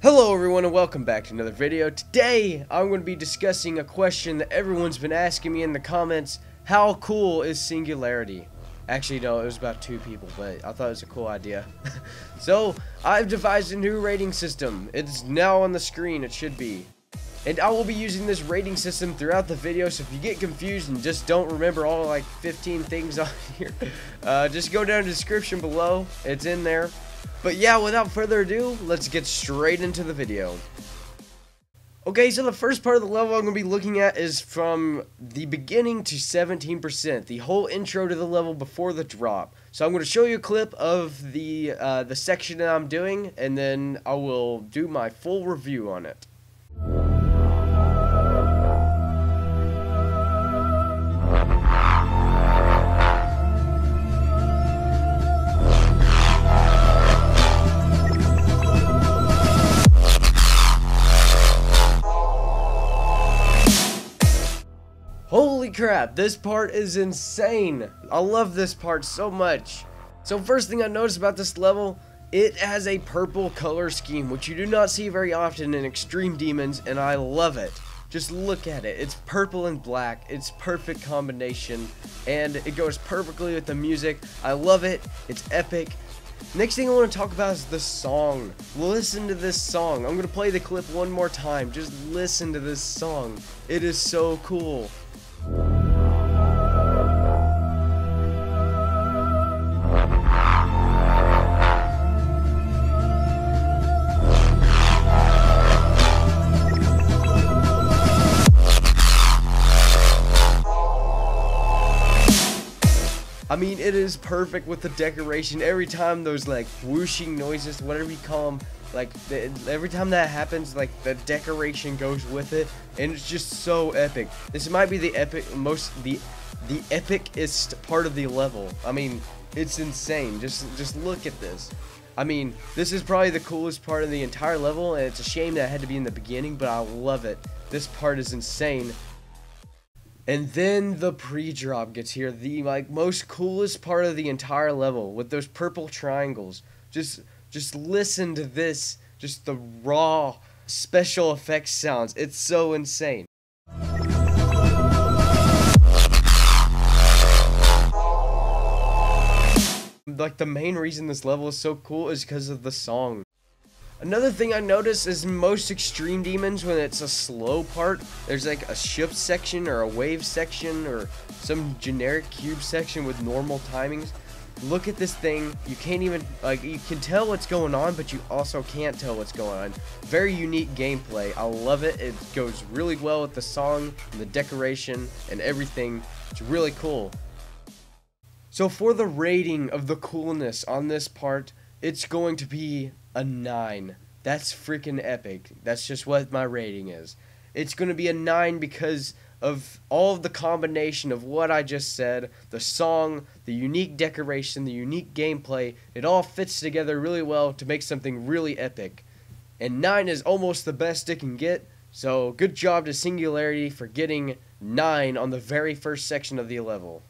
Hello everyone and welcome back to another video. Today I'm going to be discussing a question that everyone's been asking me in the comments. How cool is Singularity? Actually no, it was about 2 people, but I thought it was a cool idea. So I've devised a new rating system. It's now on the screen, it should be. And I will be using this rating system throughout the video, so if you get confused and just don't remember all like 15 things on here, just go down to the description below, it's in there. But yeah, without further ado, let's get straight into the video. Okay, so the first part of the level I'm going to be looking at is from the beginning to 17%, the whole intro to the level before the drop. So I'm going to show you a clip of the section that I'm doing, and then I will do my full review on it. Holy crap, this part is insane. I love this part so much. So first thing I noticed about this level, it has a purple color scheme, which you do not see very often in Extreme Demons, and I love it. Just look at it. It's purple and black. It's perfect combination, and it goes perfectly with the music. I love it. It's epic. Next thing I want to talk about is the song. Listen to this song. I'm going to play the clip one more time. Just listen to this song. It is so cool. I mean, it is perfect with the decoration. Every time those like whooshing noises, whatever you call them, like every time that happens, like the decoration goes with it, and it's just so epic. This might be the epicest part of the level. I mean, it's insane. Just look at this. I mean, this is probably the coolest part of the entire level, and it's a shame that it had to be in the beginning, but I love it. This part is insane. And then the pre-drop gets here, the most coolest part of the entire level with those purple triangles. Just listen to this, just the raw special effects sounds. It's so insane. Like, the main reason this level is so cool is because of the song. Another thing I noticed is most Extreme Demons, when it's a slow part, there's like a ship section or a wave section or some generic cube section with normal timings. Look at this thing. You can't even, you can tell what's going on, but you also can't tell what's going on. Very unique gameplay. I love it. It goes really well with the song and the decoration and everything. It's really cool. So for the rating of the coolness on this part, it's going to be a 9. That's freaking epic. That's just what my rating is. It's going to be a 9 because of all of the combination of what I just said, the song, the unique decoration, the unique gameplay. It all fits together really well to make something really epic. And 9 is almost the best it can get. So good job to Singularity for getting 9 on the very first section of the level.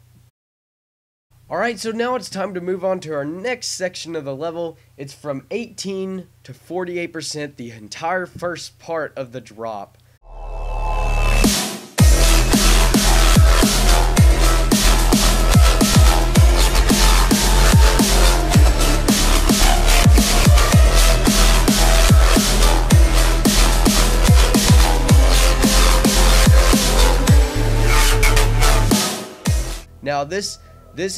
Alright, so now it's time to move on to our next section of the level. It's from 18 to 48%, the entire first part of the drop. Now this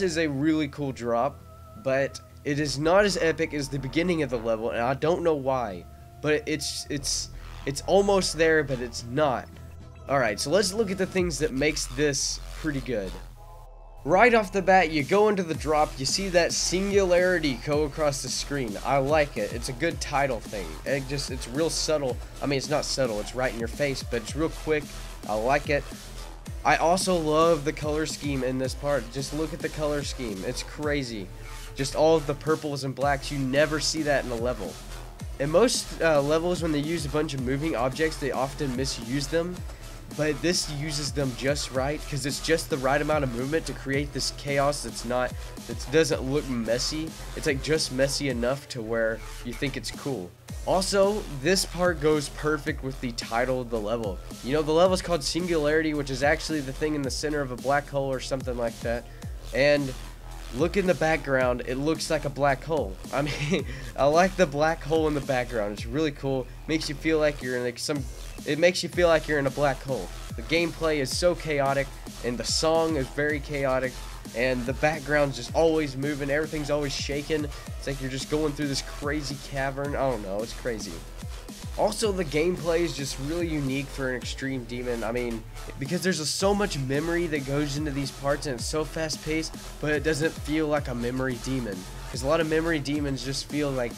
is a really cool drop, but it is not as epic as the beginning of the level, and I don't know why. But it's almost there, but it's not. Alright, so let's look at the things that makes this pretty good. Right off the bat, you go into the drop, you see that Singularity go across the screen. I like it. It's a good title thing. It's real subtle. I mean, it's not subtle, it's right in your face, but it's real quick. I like it. I also love the color scheme in this part. Just look at the color scheme. It's crazy. Just all of the purples and blacks. You never see that in a level. In most levels, when they use a bunch of moving objects, they often misuse them. but this uses them just right because it's just the right amount of movement to create this chaos that doesn't look messy. It's like just messy enough to where you think it's cool. Also, this part goes perfect with the title of the level. You know, the level is called Singularity, which is actually the thing in the center of a black hole or something like that. And look in the background, it looks like a black hole. I mean, I like the black hole in the background. It's really cool. Makes you feel like you're in like it makes you feel like you're in a black hole. The gameplay is so chaotic, and the song is very chaotic, and the background's just always moving. Everything's always shaking. It's like you're just going through this crazy cavern. I don't know, it's crazy. Also, the gameplay is just really unique for an extreme demon. I mean, because there's so much memory that goes into these parts, and it's so fast paced, but it doesn't feel like a memory demon. Because a lot of memory demons just feel like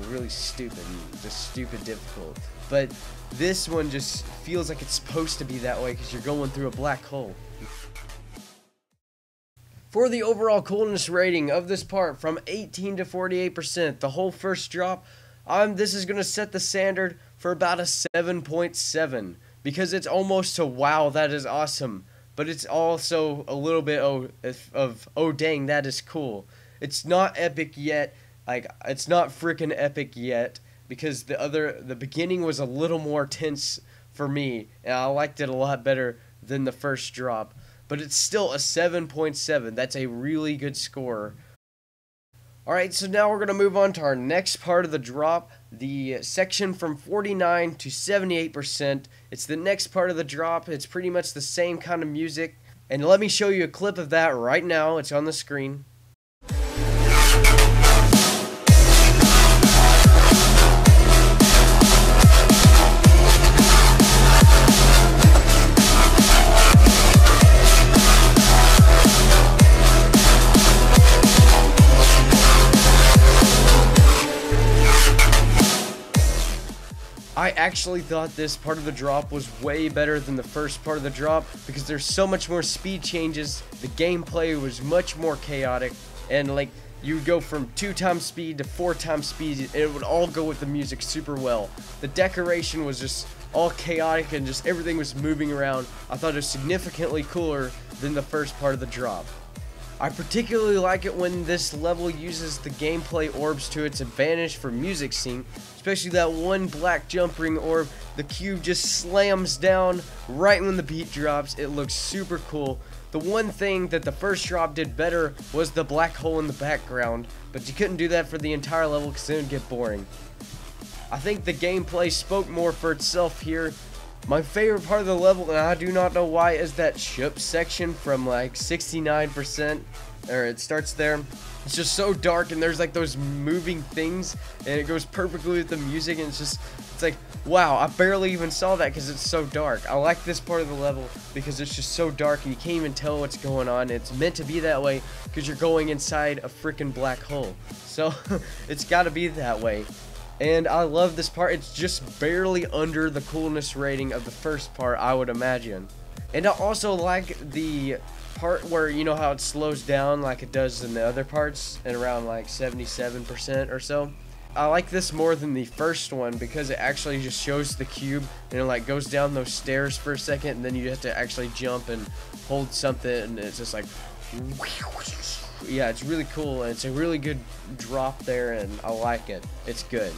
really stupid and just stupid difficult. But this one just feels like it's supposed to be that way because you're going through a black hole. For the overall coolness rating of this part, from 18 to 48%, the whole first drop, this is going to set the standard for about a 7.7 because it's almost a wow, that is awesome, but it's also a little bit of oh dang, that is cool. It's not epic yet, like it's not freaking epic yet because the beginning was a little more tense for me and I liked it a lot better than the first drop, but it's still a 7.7. That's a really good score. Alright, so now we're going to move on to our next part of the drop, the section from 49 to 78%. It's the next part of the drop. It's pretty much the same kind of music. And let me show you a clip of that right now. It's on the screen. I actually thought this part of the drop was way better than the first part of the drop because there's so much more speed changes, the gameplay was much more chaotic, and like you would go from 2 times speed to 4 times speed and it would all go with the music super well. The decoration was just all chaotic and just everything was moving around. I thought it was significantly cooler than the first part of the drop. I particularly like it when this level uses the gameplay orbs to its advantage for music sync, especially that one black jump ring orb. The cube just slams down right when the beat drops. It looks super cool. The one thing that the first drop did better was the black hole in the background, but you couldn't do that for the entire level because it would get boring. I think the gameplay spoke more for itself here. My favorite part of the level, and I do not know why, is that ship section from like 69%, or it starts there. It's just so dark and there's like those moving things and it goes perfectly with the music and it's like, wow, I barely even saw that because it's so dark. I like this part of the level because it's just so dark and you can't even tell what's going on. It's meant to be that way because you're going inside a freaking black hole. So it's got to be that way. And I love this part. It's just barely under the coolness rating of the first part, I would imagine. And I also like the part where, you know how it slows down like it does in the other parts at around like 77% or so. I like this more than the first one because it actually just shows the cube and it like goes down those stairs for a second and then you have to actually jump and hold something and it's just like, yeah, it's really cool and it's a really good drop there and I like it. It's good.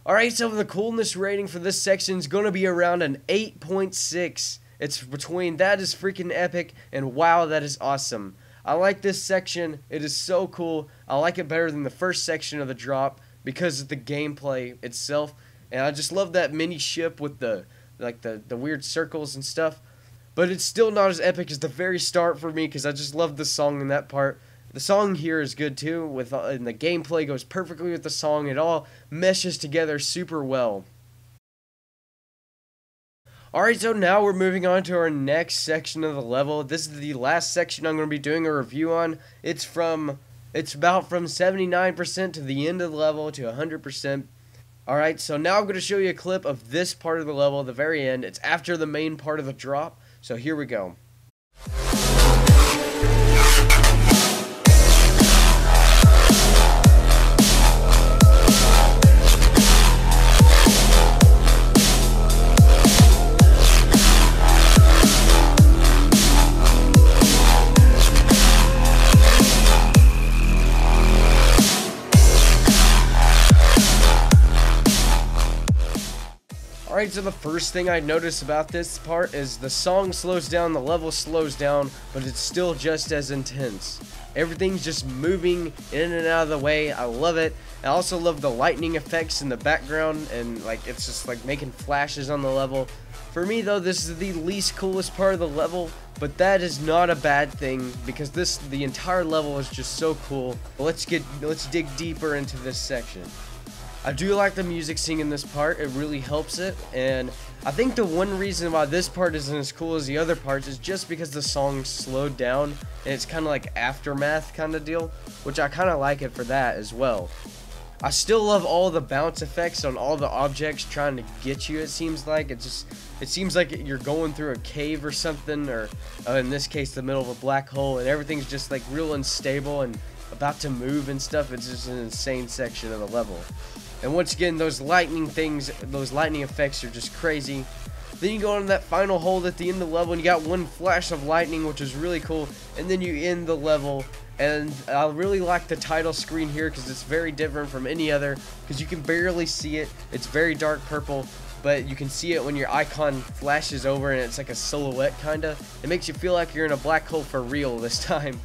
Alright, so the coolness rating for this section is going to be around an 8.6. It's between that is freaking epic and wow, that is awesome. I like this section. It is so cool. I like it better than the first section of the drop because of the gameplay itself. And I just love that mini ship with the weird circles and stuff. But it's still not as epic as the very start for me because I just love the song in that part. The song here is good too, and the gameplay goes perfectly with the song. It all meshes together super well. Alright, so now we're moving on to our next section of the level. This is the last section I'm going to be doing a review on. It's about from 79% to the end of the level to 100%. Alright, so now I'm going to show you a clip of this part of the level at the very end. It's after the main part of the drop, so here we go. Alright, so the first thing I noticed about this part is the song slows down, the level slows down, but it's still just as intense. Everything's just moving in and out of the way. I love it. I also love the lightning effects in the background, and like it's just like making flashes on the level. For me though, this is the least coolest part of the level, but that is not a bad thing because the entire level is just so cool. But let's dig deeper into this section. I do like the music singing this part. It really helps it, and I think the one reason why this part isn't as cool as the other parts is just because the song slowed down and it's kind of like aftermath kind of deal, which I kind of like it for that as well. I still love all the bounce effects on all the objects trying to get you. It seems like it seems like you're going through a cave or something, or in this case the middle of a black hole, and everything's just like real unstable and about to move and stuff. It's just an insane section of the level. And once again, those lightning effects are just crazy. Then you go on that final hole at the end of the level and you got one flash of lightning, which is really cool, and then you end the level. And I really like the title screen here because it's very different from any other, because you can barely see it. It's very dark purple, but you can see it when your icon flashes over and it's like a silhouette kinda. It makes you feel like you're in a black hole for real this time.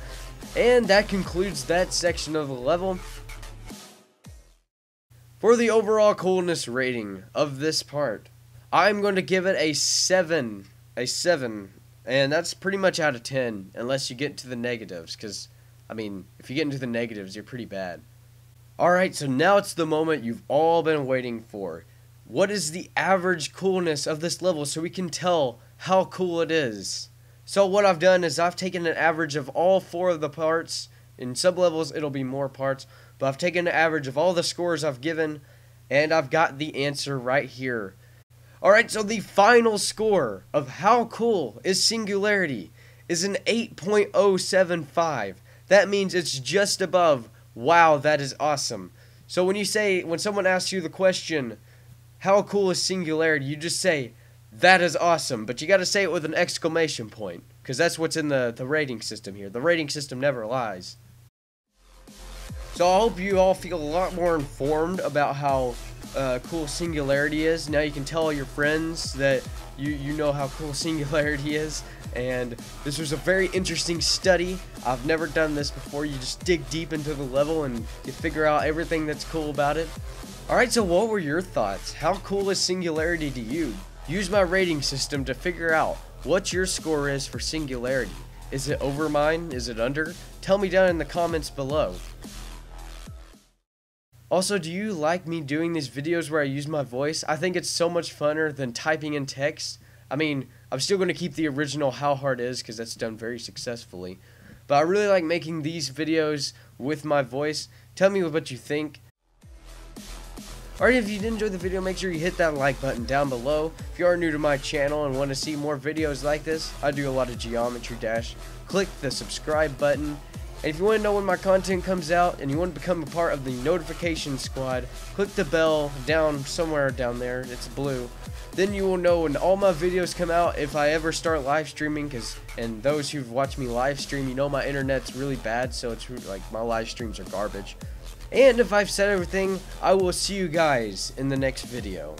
And that concludes that section of the level. For the overall coolness rating of this part, I'm going to give it a 7. And that's pretty much out of 10, unless you get into the negatives, because, I mean, if you get into the negatives, you're pretty bad. Alright, so now it's the moment you've all been waiting for. What is the average coolness of this level so we can tell how cool it is? So what I've done is I've taken an average of all 4 of the parts. In sub-levels, it'll be more parts. But I've taken an average of all the scores I've given, and I've got the answer right here. Alright, so the final score of how cool is Singularity is an 8.075. That means it's just above, wow, that is awesome. So when someone asks you the question, how cool is Singularity, you just say, that is awesome. But you gotta say it with an exclamation point, because that's what's in the rating system here. The rating system never lies. So I hope you all feel a lot more informed about how cool Singularity is. Now you can tell all your friends that you know how cool Singularity is. And this was a very interesting study. I've never done this before. You just dig deep into the level and you figure out everything that's cool about it. Alright, so what were your thoughts? How cool is Singularity to you? Use my rating system to figure out what your score is for Singularity. Is it over mine? Is it under? Tell me down in the comments below. Also, do you like me doing these videos where I use my voice? I think it's so much funner than typing in text. I mean, I'm still going to keep the original How Hard Is because that's done very successfully. But I really like making these videos with my voice. Tell me what you think. Alright, if you did enjoy the video, make sure you hit that like button down below. If you are new to my channel and want to see more videos like this, I do a lot of Geometry Dash. Click the subscribe button. And if you want to know when my content comes out and you want to become a part of the notification squad, click the bell down somewhere down there. It's blue. Then you will know when all my videos come out if I ever start live streaming, and those who've watched me live stream, you know my internet's really bad, so it's like my live streams are garbage. And if I've said everything, I will see you guys in the next video.